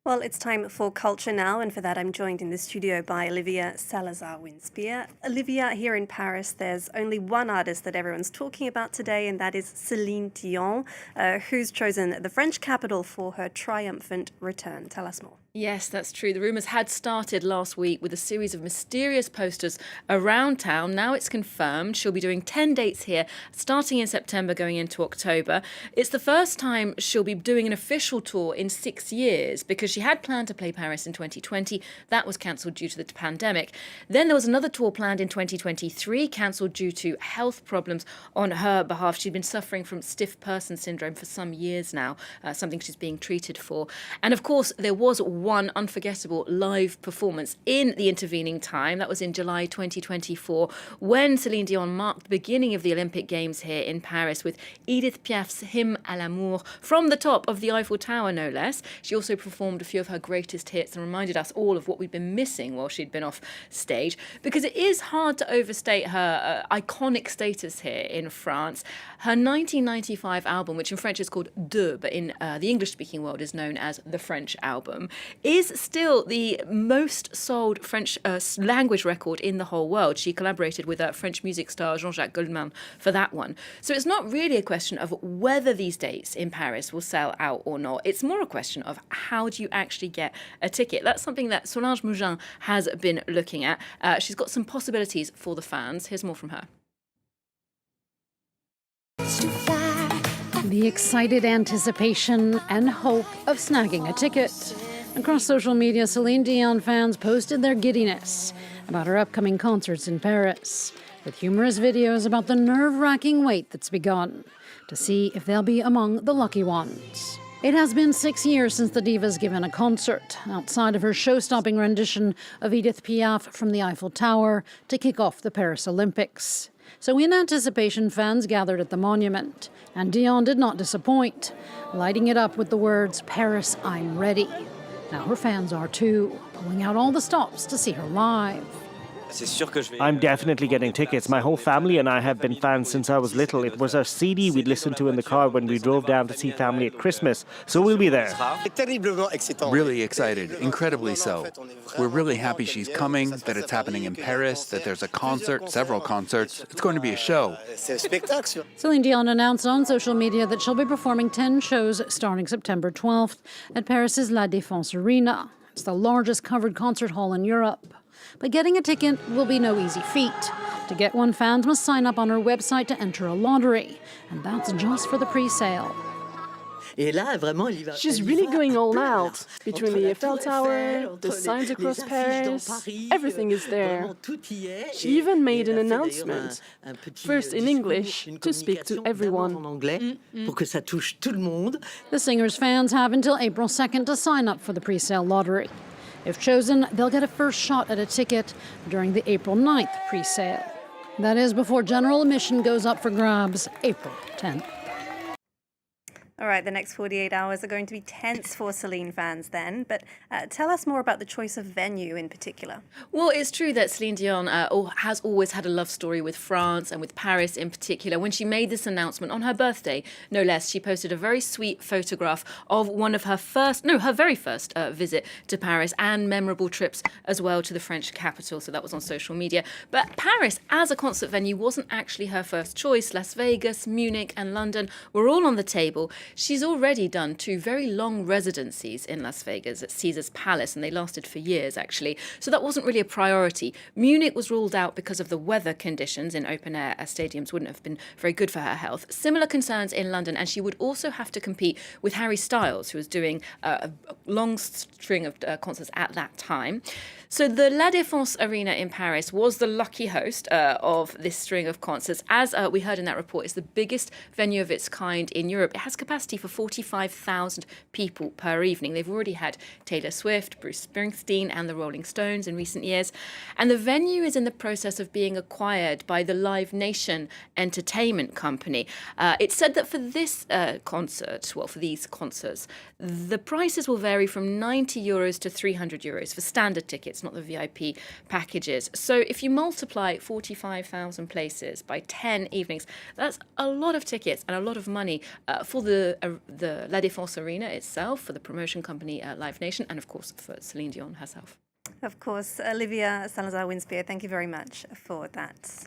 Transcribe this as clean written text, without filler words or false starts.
Well, it's time for culture now, and for that, I'm joined in the studio by Olivia Salazar-Winspear. Olivia, here in Paris, there's only one artist that everyone's talking about today, and that is Céline Dion, who's chosen the French capital for her triumphant return. Tell us more. Yes, that's true. The rumours had started last week with a series of mysterious posters around town. Now it's confirmed. She'll be doing 10 dates here, starting in September, going into October. It's the first time she'll be doing an official tour in 6 years, because she had planned to play Paris in 2020. That was cancelled due to the pandemic. Then there was another tour planned in 2023, cancelled due to health problems on her behalf. She'd been suffering from stiff person syndrome for some years now, something she's being treated for. And of course, there was one unforgettable live performance in the intervening time. That was in July 2024, when Céline Dion marked the beginning of the Olympic Games here in Paris with Edith Piaf's Hymne à l'amour from the top of the Eiffel Tower, no less. She also performed a few of her greatest hits and reminded us all of what we'd been missing while she'd been off stage, because it is hard to overstate her iconic status here in France. Her 1995 album, which in French is called Deux, but in the English-speaking world is known as the French album, is still the most sold French language record in the whole world. She collaborated with French music star Jean-Jacques Goldman for that one. So it's not really a question of whether these dates in Paris will sell out or not. It's more a question of how do you actually get a ticket. That's something that Solange Mougin has been looking at. She's got some possibilities for the fans. Here's more from her. The excited anticipation and hope of snagging a ticket. Across social media, Celine Dion fans posted their giddiness about her upcoming concerts in Paris, with humorous videos about the nerve-wracking wait that's begun to see if they'll be among the lucky ones. It has been 6 years since the diva's given a concert, outside of her show-stopping rendition of Edith Piaf from the Eiffel Tower to kick off the Paris Olympics. So in anticipation, fans gathered at the monument, and Dion did not disappoint, lighting it up with the words, "Paris, I'm ready." Now her fans are too, pulling out all the stops to see her live. I'm definitely getting tickets. My whole family and I have been fans since I was little. It was our CD we'd listened to in the car when we drove down to see family at Christmas, so we'll be there. Really excited, incredibly so. We're really happy she's coming, that it's happening in Paris, that there's a concert, several concerts. It's going to be a show. Céline Dion announced on social media that she'll be performing 10 shows starting September 12th at Paris's La Défense Arena. It's the largest covered concert hall in Europe. But getting a ticket will be no easy feat. To get one, fans must sign up on her website to enter a lottery, and that's just for the pre-sale. She's really going all out. Between the Eiffel Tower, the signs across Paris, everything is there. She even made an announcement, first in English, to speak to everyone. The singer's fans have until April 2nd to sign up for the pre-sale lottery. If chosen, they'll get a first shot at a ticket during the April 9th pre-sale. That is before general admission goes up for grabs April 10th. All right, the next 48 hours are going to be tense for Celine fans then, but tell us more about the choice of venue in particular. Well, it's true that Céline Dion has always had a love story with France and with Paris in particular. When she made this announcement on her birthday, no less, she posted a very sweet photograph of one of her very first visit to Paris, and memorable trips as well to the French capital. So that was on social media. But Paris as a concert venue wasn't actually her first choice. Las Vegas, Munich and London were all on the table. She's already done 2 very long residencies in Las Vegas at Caesar's Palace, and they lasted for years, actually. So that wasn't really a priority. Munich was ruled out because of the weather conditions in open-air stadiums wouldn't have been very good for her health. Similar concerns in London, and she would also have to compete with Harry Styles, who was doing a long string of concerts at that time. So the La Défense Arena in Paris was the lucky host of this string of concerts. As we heard in that report, it's the biggest venue of its kind in Europe. It has capacity for 45,000 people per evening. They've already had Taylor Swift, Bruce Springsteen and the Rolling Stones in recent years. And the venue is in the process of being acquired by the Live Nation entertainment company. It's said that for this for these concerts, the prices will vary from €90 to €300 for standard tickets, not the VIP packages. So if you multiply 45,000 places by 10 evenings, that's a lot of tickets and a lot of money for the the La Défense Arena itself, for the promotion company Live Nation, and of course for Céline Dion herself. Of course, Olivia Salazar-Winspear, thank you very much for that.